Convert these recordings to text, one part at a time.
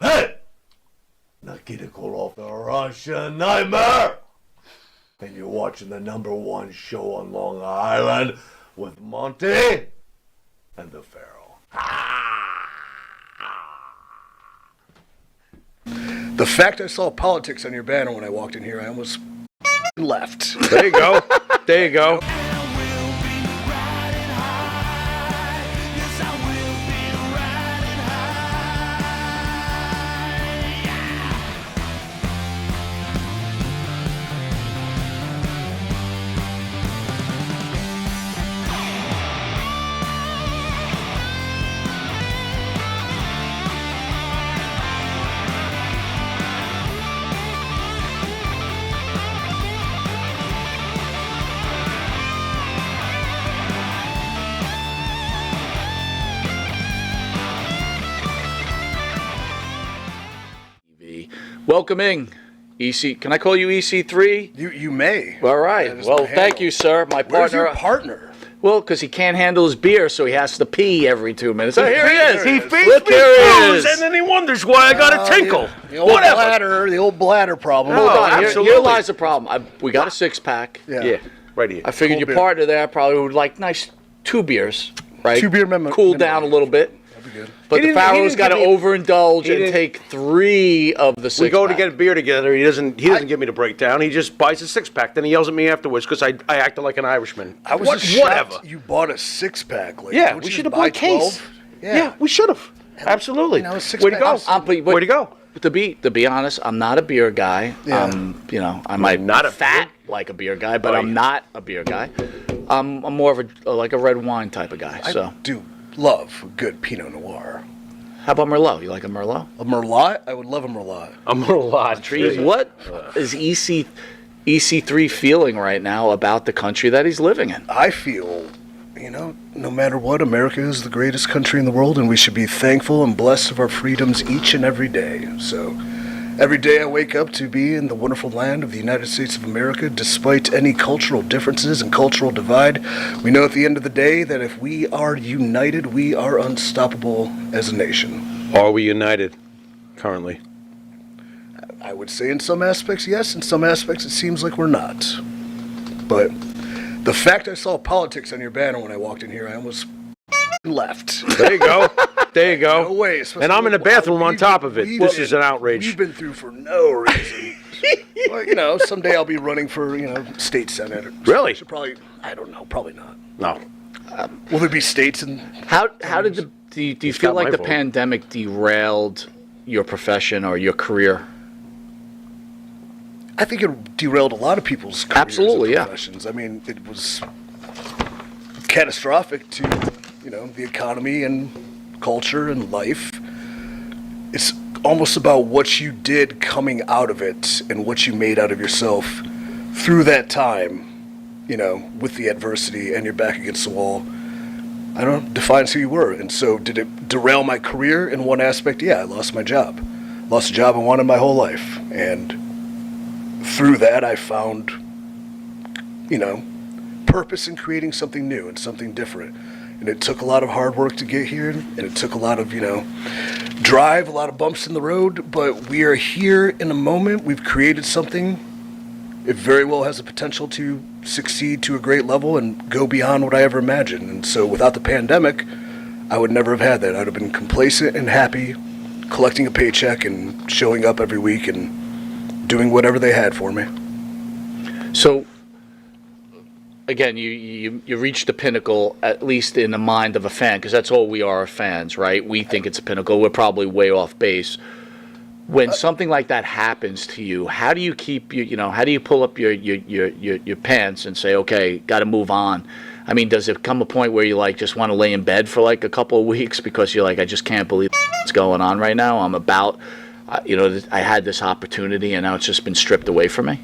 Hey! Nikita Koloff, the Russian Nightmare! And you're watching the #1 show on Long Island with Monte and the Pharaoh. The fact I saw politics on your banner when I walked in here, I almost left. There you go. There you go. Welcoming EC. Can I call you EC3? You may. All right. Well, thank you, sir. My partner. Where's your partner? Well, because he can't handle his beer, so he has to pee every 2 minutes. Oh, here he is. He feeds Look, me booze, And then he wonders why I got a tinkle. The old bladder problem. Hold on. absolutely. Here lies the problem. We got a 6-pack. Yeah. Right here. I figured Cold your beer. partner there probably would like nice 2 beers, right? 2 beer minimum. Cool down a little bit. That'd be good. But the He Pharaoh's didn't got to give me- overindulge and didn't- take 3 of the 6. We go to get a beer together. He doesn't give me the breakdown. He just buys a 6-pack. Then he yells at me afterwards because I acted like an Irishman. I was just whatever. shocked you bought a 6-pack. Like, Yeah, don't we you should just have buy bought a case. 12? Yeah, we should have. Absolutely. You know, a Way to 6-pack go. But Way to go. To be honest, I'm not a beer guy. Yeah. I might not be a fat like a beer guy, but Oh, I'm yeah. not a beer guy. I'm more of a red wine type of guy. So I do love a good Pinot Noir. how about Merlot? You like a Merlot? A Merlot? I would love a Merlot. I'm a lot. What is EC3 feeling right now about the country that he's living in? I feel, no matter what, America is the greatest country in the world, and we should be thankful and blessed of our freedoms each and every day. So, every day I wake up to be in the wonderful land of the United States of America, despite any cultural differences and cultural divide. We know at the end of the day that if we are united, we are unstoppable as a nation. Are we united currently? I would say in some aspects, yes. In some aspects, it seems like we're not. But the fact I saw politics on your banner when I walked in here, I almost left. There you go. There you go. No way. And I'm in the bathroom on top of it. This is an outrage. We've been through for no reason. Well, someday I'll be running for, state senate. Really? Should probably, I don't know, probably not. No. Will there be states in? How did do you He's feel got like my the vote. pandemic derailed your profession or your career? I think it derailed a lot of people's careers Absolutely, and yeah. professions. I mean, it was catastrophic to, the economy and culture and life. It's almost about what you did coming out of it and what you made out of yourself through that time, with the adversity and your back against the wall. I don't know, defines who you were. And so did it derail my career in one aspect? Yeah, I lost my job. Lost a job I wanted my whole life. And through that, I found, purpose in creating something new and something different. And it took a lot of hard work to get here, and it took a lot of, drive, a lot of bumps in the road, but we are here in a moment. We've created something. It very well has the potential to succeed to a great level and go beyond what I ever imagined. And so without the pandemic, I would never have had that. I'd have been complacent and happy, collecting a paycheck and showing up every week and doing whatever they had for me. So, again, you reached the pinnacle, at least in the mind of a fan, because that's all we are fans, right? We think it's a pinnacle. We're probably way off base. When something like that happens to you, how do you keep how do you pull up your pants and say, okay, got to move on? I mean, does it come a point where you just want to lay in bed for a couple of weeks because you're I just can't believe what's going on right now? I'm about, I had this opportunity and now it's just been stripped away from me.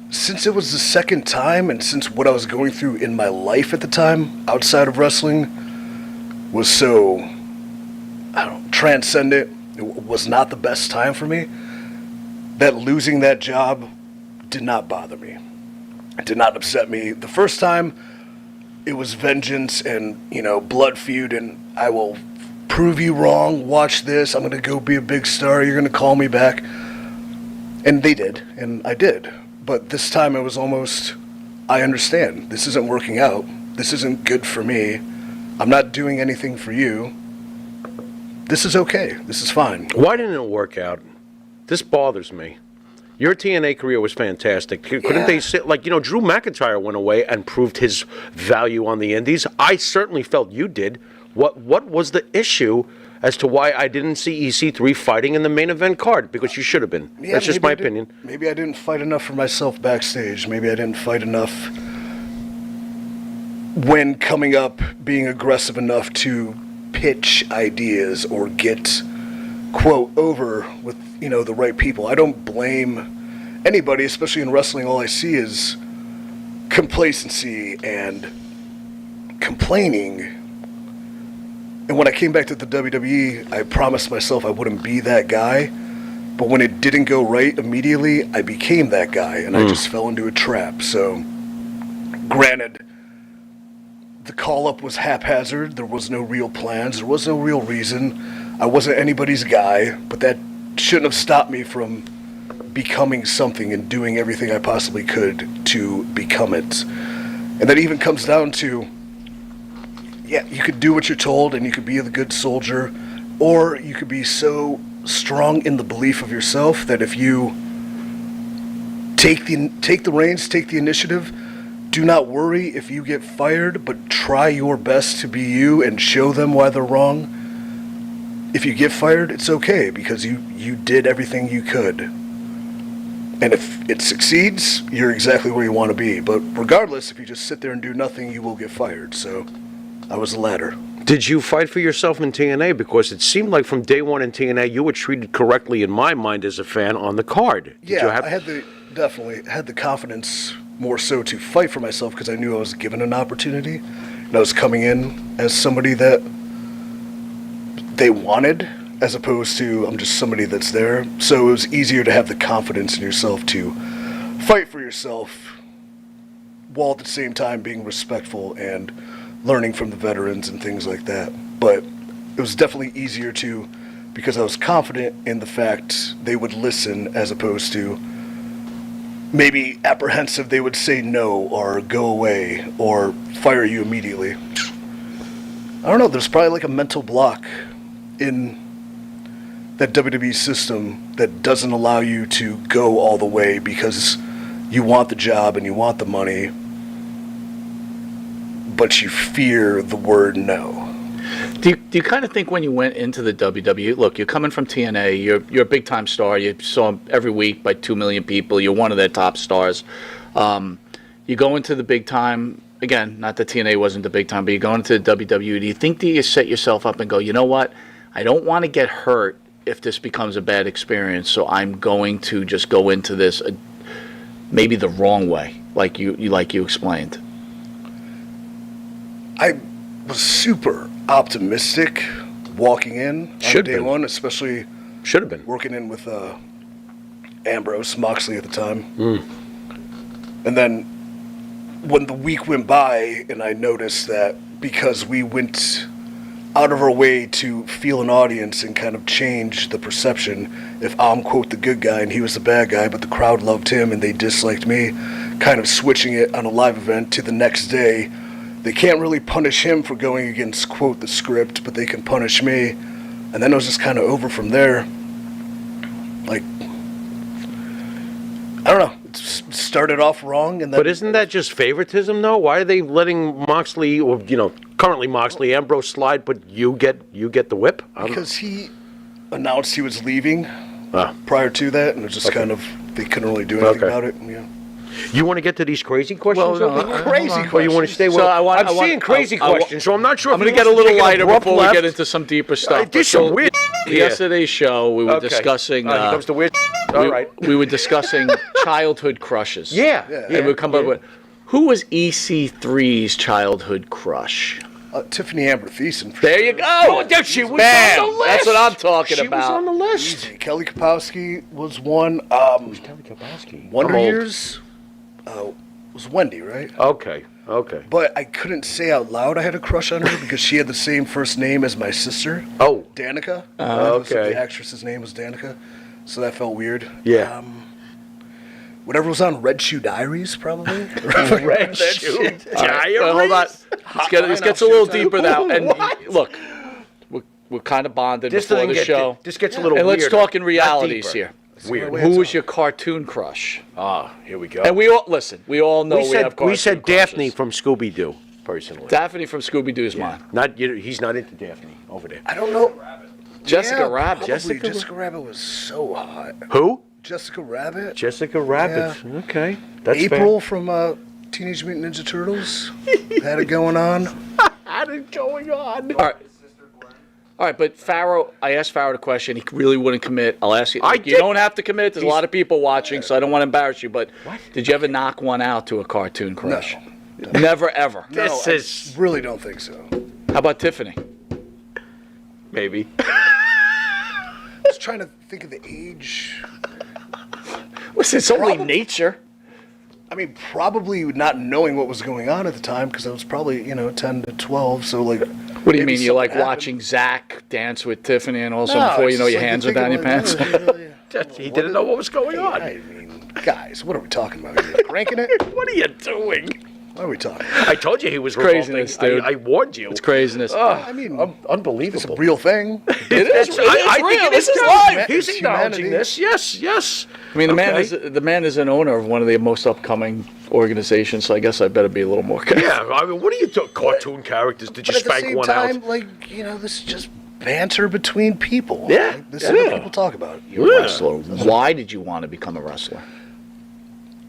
Since it was the second time, and since what I was going through in my life at the time, outside of wrestling, was so, transcendent, it was not the best time for me, that losing that job did not bother me. It did not upset me. The first time, it was vengeance and, blood feud, and I will prove you wrong, watch this, I'm going to go be a big star, you're going to call me back. And they did, and I did. But this time it was almost, I understand, this isn't working out, this isn't good for me, I'm not doing anything for you, this is okay, this is fine. Why didn't it work out? This bothers me. Your TNA career was fantastic. Couldn't they sit, like, Drew McIntyre went away and proved his value on the indies. I certainly felt you did. What was the issue as to why I didn't see EC3 fighting in the main event card? Because you should have been. Yeah, that's just my opinion. Maybe I didn't fight enough for myself backstage. Maybe I didn't fight enough when coming up, being aggressive enough to pitch ideas or get, quote, over with, the right people. I don't blame anybody, especially in wrestling. All I see is complacency and complaining. And when I came back to the WWE, I promised myself I wouldn't be that guy. But when it didn't go right immediately, I became that guy, and I just fell into a trap. So, granted, the call-up was haphazard. There was no real plans. There was no real reason. I wasn't anybody's guy, but that shouldn't have stopped me from becoming something and doing everything I possibly could to become it. And that even comes down to, yeah, you could do what you're told and you could be a good soldier, or you could be so strong in the belief of yourself that if you take the reins, take the initiative, do not worry if you get fired, but try your best to be you and show them why they're wrong. If you get fired, it's okay, because you did everything you could. And if it succeeds, you're exactly where you want to be. But regardless, if you just sit there and do nothing, you will get fired. So I was the latter. Did you fight for yourself in TNA? Because it seemed like from day one in TNA, you were treated correctly, in my mind, as a fan on the card. I definitely had the confidence more so to fight for myself because I knew I was given an opportunity. And I was coming in as somebody that they wanted, as opposed to I'm just somebody that's there. So it was easier to have the confidence in yourself to fight for yourself while at the same time being respectful and learning from the veterans and things like that. But it was definitely easier to, because I was confident in the fact they would listen, as opposed to maybe apprehensive they would say no or go away or fire you immediately. I don't know, there's probably like a mental block in that WWE system that doesn't allow you to go all the way because you want the job and you want the money, but you fear the word no. Do you kind of think when you went into the WWE, look, you're coming from TNA, you're a big-time star, you saw them every week by 2 million people, you're one of their top stars. You go into the big time, again, not that TNA wasn't the big time, but you go into the WWE, do you think that you set yourself up and go, you know what, I don't want to get hurt if this becomes a bad experience, so I'm going to just go into this maybe the wrong way, like you explained? I was super optimistic walking in on day one, especially should have been working in with Ambrose Moxley at the time. And then when the week went by and I noticed that because we went out of our way to feel an audience and kind of change the perception, if I'm, quote, the good guy and he was the bad guy, but the crowd loved him and they disliked me, kind of switching it on a live event to the next day. They can't really punish him for going against, quote, the script, but they can punish me. And then it was just kind of over from there. Like, I don't know. It started off wrong. And then, but isn't that just favoritism, though? Why are they letting Moxley, or, currently Moxley, Ambrose slide, but you get the whip? Because he announced he was leaving prior to that, and it was just kind of, they couldn't really do anything about it. Yeah. You want to get to these crazy questions? Crazy questions. Or you want to stay with... So I'm seeing crazy questions, so I'm not sure I'm going to get a little lighter before we get into some deeper stuff. There's some weird... Yesterday's show, we were discussing... Here comes the weird... All right. We were discussing childhood crushes. Yeah. And we come up with... Who was EC3's childhood crush? Tiffany Amber Thiessen. There you go. Oh, she was on the list. That's what I'm talking about. She was on the list. Easy. Kelly Kapowski was one. Who's Kelly Kapowski? Wonder Years. was Wendy, right? Okay. But I couldn't say out loud I had a crush on her because she had the same first name as my sister. Oh. Danica. Okay. The actress's name was Danica, so that felt weird. Yeah. Whatever was on Red Shoe Diaries, probably. Red Shoe Diaries. Hold on. This gets a little deeper now. And look, we're kind of bonded before the show. This gets a little and weirder. let's talk in not realities deeper. here. Weird. Who was your cartoon crush? Here we go. And we all listen. We all know we have cartoon we said Daphne crushes. from Scooby Doo, personally. Daphne from Scooby Doo is mine. He's not into Daphne over there. I don't know. Jessica Rabbit. Probably Jessica Rabbit was so hot. Who? Jessica Rabbit. Jessica Rabbit. Yeah. Okay. That's April from Teenage Mutant Ninja Turtles. Had it going on. Had it going on. All right, but Pharaoh, I asked Pharaoh the question. He really wouldn't commit. I'll ask you. You did. don't have to commit. There's a lot of people watching, so I don't want to embarrass you. But did you ever knock one out to a cartoon crush? No. Never, ever. This is Really don't think so. How about Tiffany? maybe. I was trying to think of the age. Listen, it's only nature. I mean, probably not knowing what was going on at the time because I was probably, 10 to 12. So, like, What do you mean? You like watching Zach dance with Tiffany and all of a sudden before you know your hands are down your pants? He didn't know what was going on. I mean, guys, what are we talking about here? Cranking it? What are you doing? What are we talking? I told you he was craziness, revolting. dude. I warned you. It's craziness. I mean, Unbelievable. it's a real thing. It is. I think real. it This is is too. live. He's It's acknowledging humanity. this. Yes. I mean, Okay. the man is an owner of one of the most upcoming organizations, so I guess I better be a little more careful. Yeah, I mean, what are you doing? Cartoon characters? Did you But at the spank same one time, out? like, this is just banter between people. Yeah, Like, this is what people talk about. You're a wrestler. Why did you want to become a wrestler?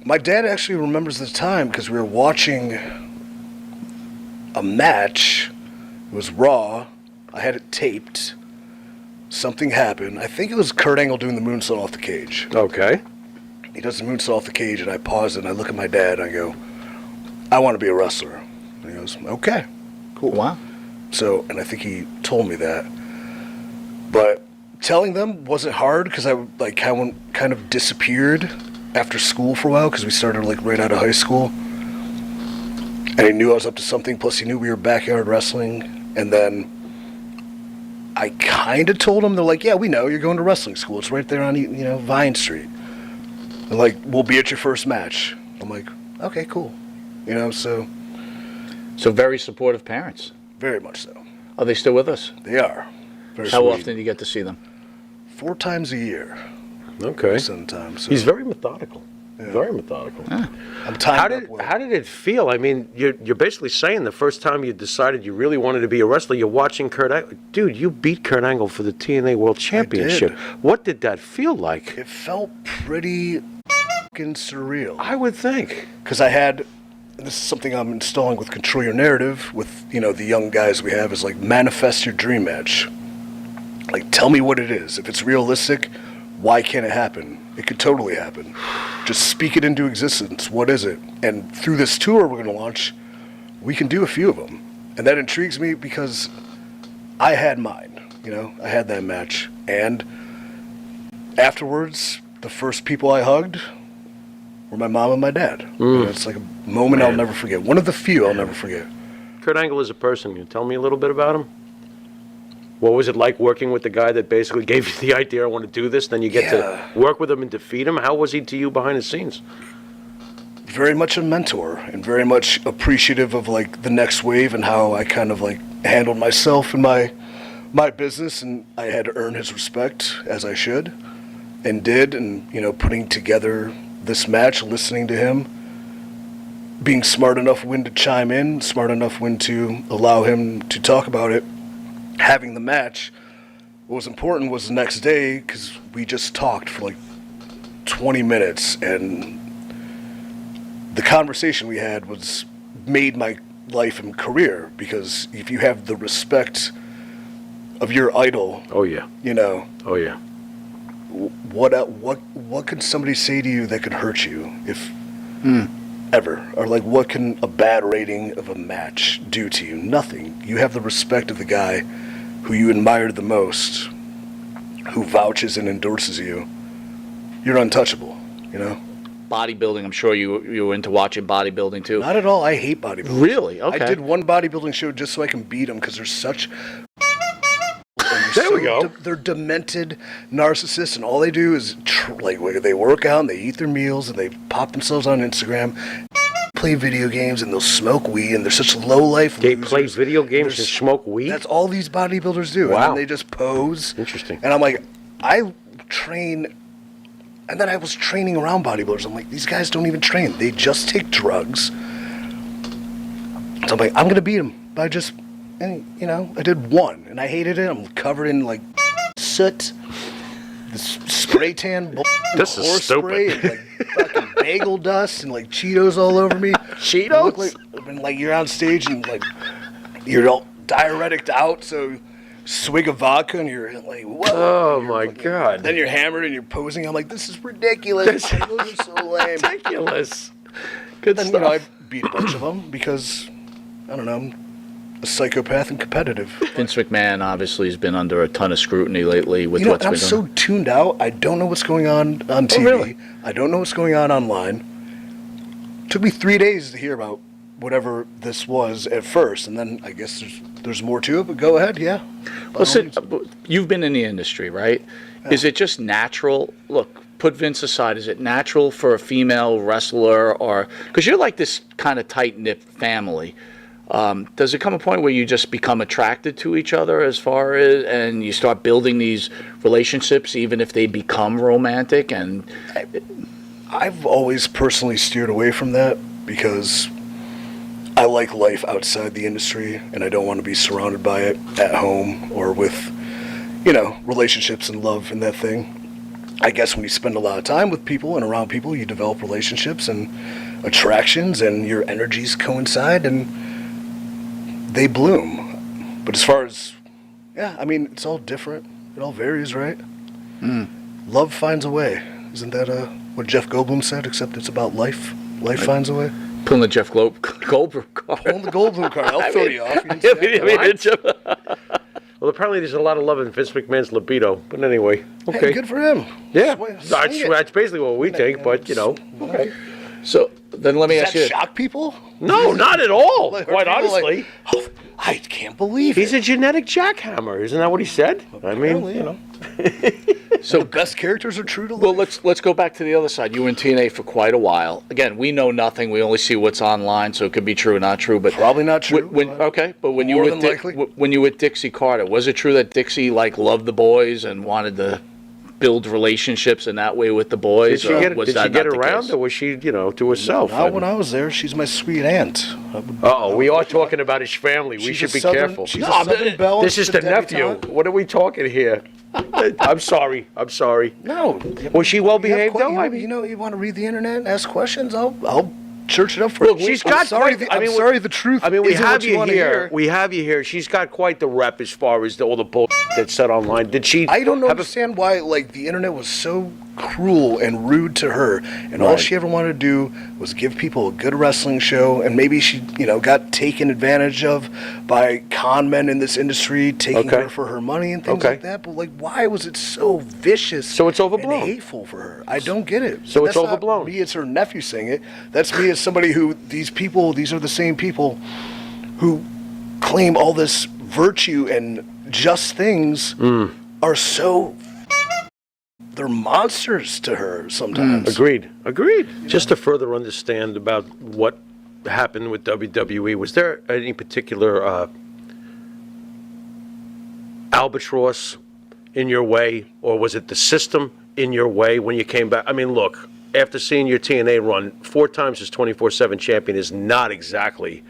My dad actually remembers the time because we were watching a match. It was Raw. I had it taped. Something happened. I think it was Kurt Angle doing the moonsault off the cage. Okay. He does the moonsault off the cage, and I pause and I look at my dad and I go, I want to be a wrestler. And he goes, okay, cool. Wow. So, and I think he told me that. But telling them wasn't hard because I kind of disappeared after school for a while because we started like right out of high school. And he knew I was up to something, plus he knew we were backyard wrestling. And then I kind of told him, they're like, yeah, we know, you're going to wrestling school. It's right there on, Vine Street. They're like, we'll be at your first match. I'm like, okay, cool. So So very supportive parents. very much so. Are they still with us? They are. Very How sweet. often do you get to see them? 4 times a year. Okay. Sometimes. So He's very methodical. Very methodical. I'm timed How up did well. how did it feel? I mean, you're basically saying the first time you decided you really wanted to be a wrestler, you're watching Kurt Angle. Dude, you beat Kurt Angle for the TNA World Championship. What did that feel like? It felt pretty fucking surreal. I would think. Because I had, this is something I'm installing with Control Your Narrative with, the young guys we have, is like manifest your dream match. Like, tell me what it is. If it's realistic, why can't it happen? It could totally happen. Just speak it into existence. What is it? And through this tour we're going to launch, we can do a few of them. And that intrigues me because I had mine. I had that match. And afterwards, the first people I hugged were my mom and my dad. It's like a moment I'll never forget. One of the few I'll never forget. Kurt Angle is a person. Can you tell me a little bit about him? What was it like working with the guy that basically gave you the idea, I want to do this, then you get to work with him and defeat him? How was he to you behind the scenes? Very much a mentor and very much appreciative of like the next wave and how I kind of like handled myself and my business, and I had to earn his respect as I should and did, and putting together this match, listening to him, being smart enough when to chime in, smart enough when to allow him to talk about it. Having the match, what was important was the next day because we just talked for like 20 minutes, and the conversation we had made my life and career, because if you have the respect of your idol, Oh, yeah. Oh, yeah. what could somebody say to you that could hurt you if ever? Or like, what can a bad rating of a match do to you? Nothing. You have the respect of the guy who you admire the most, who vouches and endorses you. You're untouchable, bodybuilding. I'm sure you were into watching bodybuilding too. Not at all. I hate bodybuilding. Really? Okay. I did one bodybuilding show just so I can beat them because they're such. There we go. They're demented narcissists, and all they do is they work out and they eat their meals and they pop themselves on Instagram, play video games, and they'll smoke weed, and they're such low life. They play video games and smoke weed. That's all these bodybuilders do. Wow. And then they just pose. Interesting. And I'm like, I train. And then I was training around bodybuilders. I'm like, these guys don't even train. They just take drugs. So I'm like, I'm going to beat them by just, and, I did one. And I hated it. I'm covered in, soot. This spray tan, This is horse stupid. spray, and, fucking bagel dust and, Cheetos all over me. Cheetos? I look and, you're on stage and, you're all diuretic out, so... swig of vodka and you're like, whoa. Oh my God. Then you're hammered and you're posing. I'm like, this is ridiculous. Those are so lame. Ridiculous. Good Then, stuff. I beat a bunch of them because, I don't know, I'm a psychopath and competitive. Vince McMahon obviously has been under a ton of scrutiny lately with what's been I'm going so tuned out. I don't know what's going on TV. Really? I don't know what's going on online. Took me 3 days to hear about whatever this was at first, and then I guess there's more to it, but go ahead, yeah. Listen, you've been in the industry, right? Yeah. Is it just natural? Look, put Vince aside. Is it natural for a female wrestler, or because you're like this kind of tight-knit family? Does it come a point where you just become attracted to each other and you start building these relationships, even if they become romantic? And I've always personally steered away from that because I like life outside the industry, and I don't want to be surrounded by it at home or with, relationships and love and that thing. I guess when you spend a lot of time with people and around people, you develop relationships and attractions, and your energies coincide, and they bloom. But as far as, it's all different. It all varies, right? Love finds a way. Isn't that what Jeff Goldblum said, except it's about life? Life finds a way. Pulling the Jeff Goldblum card. Pulling the Goldblum card. I'll throw you off. You Well, apparently there's a lot of love in Vince McMahon's libido. But anyway, okay. Hey, good for him. Yeah, Swing that's basically what we think. But okay. So then let me ask Does you. that shock people? No, not at all. Like, Quite are people honestly, oh, I can't believe he's it. a genetic jackhammer. Isn't that what he said? Apparently, So the best characters are true to life. Well, let's go back to the other side. You were in TNA for quite a while. Again, we know nothing. We only see what's online, so it could be true or not true. But probably not true. But when you were with Dixie Carter, was it true that Dixie loved the boys and wanted to build relationships in that way with the boys? Did she get around, or was she, to herself? Not when I was there. She's my sweet aunt. We are talking about his family. We should be careful. She's a Southern Belle. This is the nephew. What are we talking here? I'm sorry. No. Was she well behaved though? You want to read the internet and ask questions? I'll church it up for Look, you. she's got quite. I'm sorry, the truth. We isn't have what you want here. to hear. We have you here. She's got quite the rep as far as all the bull that's said online. Did she? I don't understand why the internet was so cruel and rude to her, and all she ever wanted to do was give people a good wrestling show, and maybe she got taken advantage of by con men in this industry, taking her for her money and things like that. But why was it so vicious? So it's overblown. And hateful for her. I don't get it. So it's That's overblown. Not me, it's her nephew saying it. That's me as somebody who these are the same people who claim all this virtue and just things are so. They're monsters to her sometimes. Agreed. Just to further understand about what happened with WWE, was there any particular albatross in your way, or was it the system in your way when you came back? I mean, look, after seeing your TNA run, 4 times as 24/7 champion is not exactly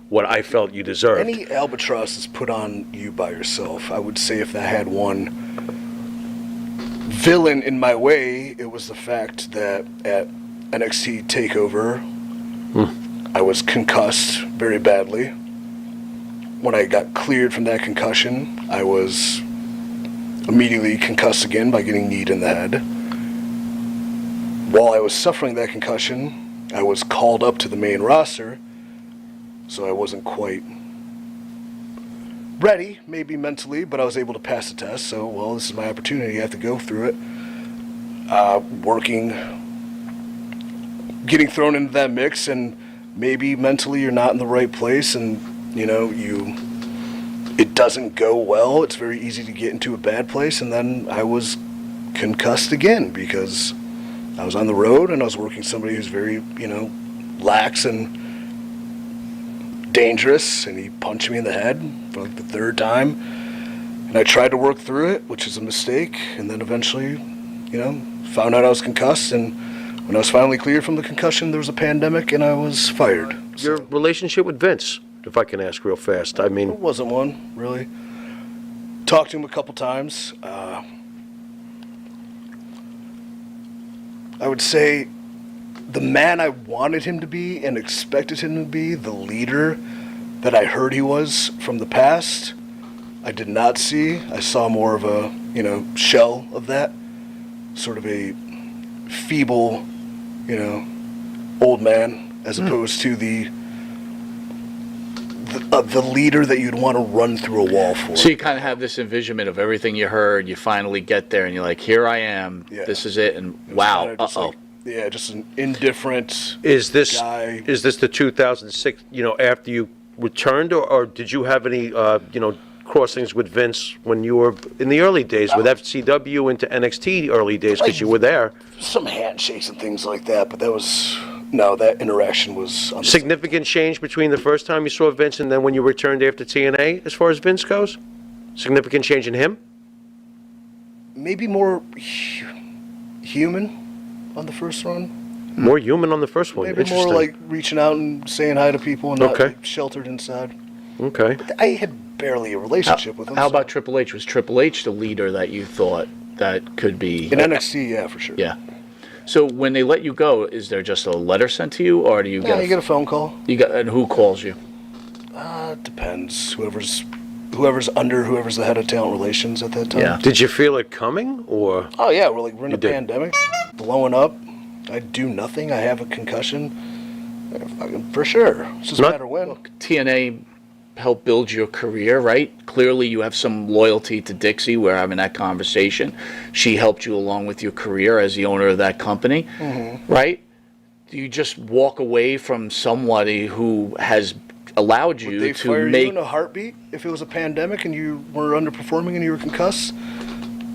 what I felt you deserved. Any albatross is put on you by yourself. I would say if that had one villain in my way, it was the fact that at NXT TakeOver, I was concussed very badly. When I got cleared from that concussion, I was immediately concussed again by getting kneed in the head. While I was suffering that concussion, I was called up to the main roster, so I wasn't quite ready, maybe mentally, but I was able to pass the test, so, this is my opportunity. I have to go through it. Working getting thrown into that mix, and maybe mentally you're not in the right place, and it doesn't go well. It's very easy to get into a bad place, and then I was concussed again because I was on the road and I was working somebody who's very, lax and dangerous, and he punched me in the head for like the third time, and I tried to work through it, which is a mistake, and then eventually, found out I was concussed, and when I was finally cleared from the concussion, there was a pandemic, and I was fired. Your relationship with Vince, if I can ask real fast. I mean, It wasn't one, really. Talked to him a couple times. I would say the man I wanted him to be and expected him to be, the leader that I heard he was from the past, I did not see. I saw more of a, shell of that. Sort of a feeble, old man, as opposed to the leader that you'd want to run through a wall for. So you kind of have this envisionment of everything you heard. You finally get there, and you're like, "Here I am. Yeah. This is it." And wow, Just an indifferent is this guy. is this the 2006? After you returned, or did you have any crossings with Vince when you were in the early days with FCW into NXT early days because you were there? Some handshakes and things like that, but that interaction was Significant change between the first time you saw Vince and then when you returned after TNA as far as Vince goes? Significant change in him? maybe more human on the first run. More human on the first one. Maybe more like reaching out and saying hi to people and not like, sheltered inside. Okay. But I had barely a relationship with him. How about Triple H? Was Triple H the leader that you thought that could be? In NXT, yeah, for sure. Yeah. So when they let you go, is there just a letter sent to you, or do you you get a phone call. And who calls you? It depends. Whoever's the head of talent relations at that time. Yeah. Did you feel it coming, or? Oh yeah, we're in a pandemic, blowing up. I do nothing. I have a concussion. For sure. It's just a matter when. Look, TNA helped build your career, right? Clearly you have some loyalty to Dixie. We're having that conversation. She helped you along with your career as the owner of that company, right? Do you just walk away from somebody who has allowed you Would they to fire make... you in a heartbeat if it was a pandemic and you were underperforming and you were concussed?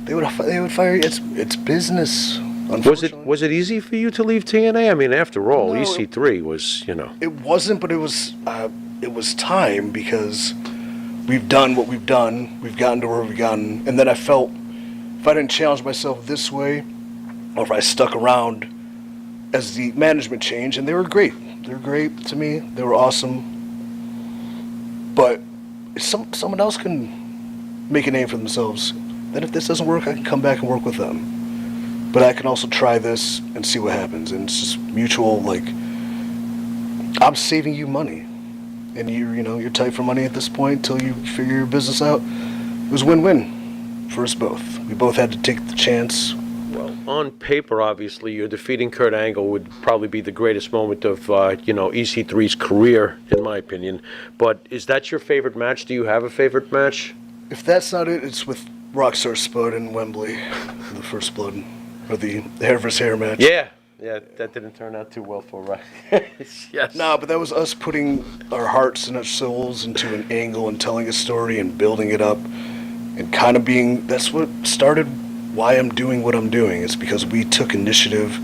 They would fire you. It's business. Was it easy for you to leave TNA? I mean, after all, No, EC3 was, It wasn't, but it was time because we've done what we've done. We've gotten to where we've gotten. And then I felt if I didn't challenge myself this way, or if I stuck around as the management changed, and they were great. They were great to me. They were awesome. But if someone else can make a name for themselves, then if this doesn't work, I can come back and work with them. But I can also try this and see what happens. And it's just mutual, like, I'm saving you money. And you're tight for money at this point until you figure your business out. It was win-win for us both. We both had to take the chance. well, on paper, obviously, you're defeating Kurt Angle would probably be the greatest moment of, EC3's career, in my opinion. But is that your favorite match? Do you have a favorite match? If that's not it, it's with Rockstar Spud in Wembley, the First Blood. Or the hair versus hair match. Yeah, that didn't turn out too well for Rock. Yes. No, but that was us putting our hearts and our souls into an angle and telling a story and building it up and kind of that's what started why I'm doing what I'm doing. It's because we took initiative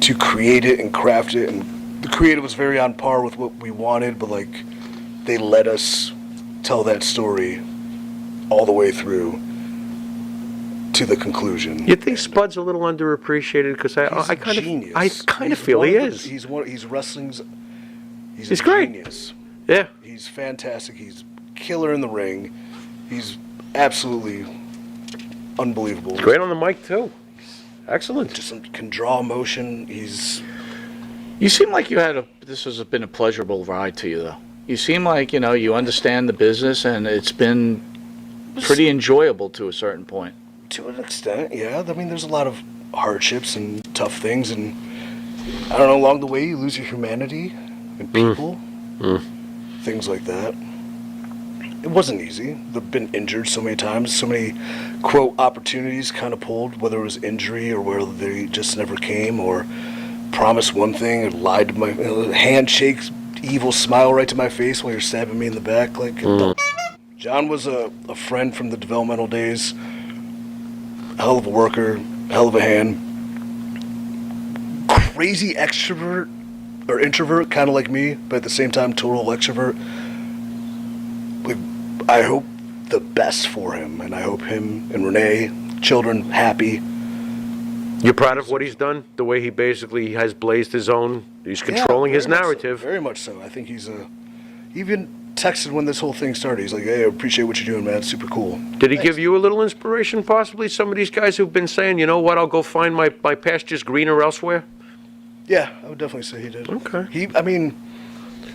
to create it and craft it, and the creative was very on par with what we wanted, but they let us tell that story all the way through to the conclusion. You think Spud's a little underappreciated? Because I kind of feel he is. He's wrestling's. He's a great. Genius. Yeah. He's fantastic. He's killer in the ring. He's absolutely unbelievable. Great on the mic too. Excellent. Just can draw emotion. You seem like this has been a pleasurable ride to you, though. You seem like, you understand the business, and it's been pretty enjoyable to a certain point. To an extent, yeah. I mean, there's a lot of hardships and tough things, and I don't know, along the way you lose your humanity and people, things like that. It wasn't easy. I've been injured so many times, so many, quote, opportunities kind of pulled, whether it was injury or whether they just never came, or promised one thing and lied to my handshakes, evil smile right to my face while you're stabbing me in the back. Like, John was a friend from the developmental days. Hell of a worker, hell of a hand. Crazy extrovert or introvert, kind of like me, but at the same time, total extrovert. Like, I hope the best for him, and I hope him and Renee, children, happy. You're proud of what he's done? The way he basically has blazed his own, he's controlling his narrative. So, very much so. I think he's even texted when this whole thing started. He's like, hey, I appreciate what you're doing, man. It's super cool. Did he give you a little inspiration, possibly? Some of these guys who've been saying, you know what, I'll go find my pastures greener elsewhere? Yeah, I would definitely say he did. Okay. I mean,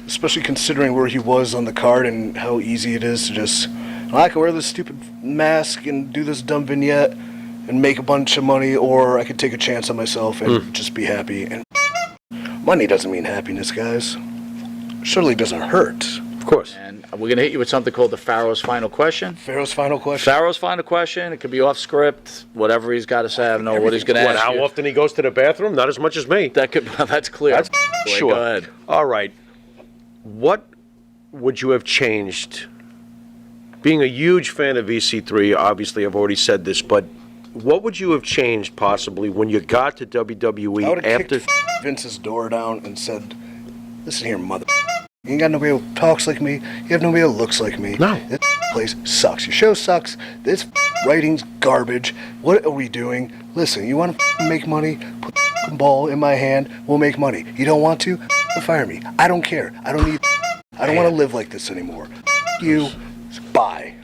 especially considering where he was on the card and how easy it is to just, I can wear this stupid mask and do this dumb vignette and make a bunch of money, or I could take a chance on myself and just be happy. And money doesn't mean happiness, guys. Surely doesn't hurt. Of course. And we're going to hit you with something called the Pharaoh's Final Question. Pharaoh's final question. Pharaoh's Final Question. It could be off script, whatever he's got to say. I don't know what he's going to ask How you. often he goes to the bathroom? Not as much as me. That's clear. That's Wait, sure. Go ahead. All right. What would you have changed? Being a huge fan of EC3, obviously I've already said this, but what would you have changed possibly when you got to WWE I would have after? kicked Vince's door down and said, listen here, mother. You ain't got nobody who talks like me. You have nobody who looks like me. No. This place sucks. Your show sucks. This writing's garbage. What are we doing? Listen, you want to make money? Put the ball in my hand. We'll make money. You don't want to? Fire me. I don't care. I don't want to live like this anymore. You. Bye.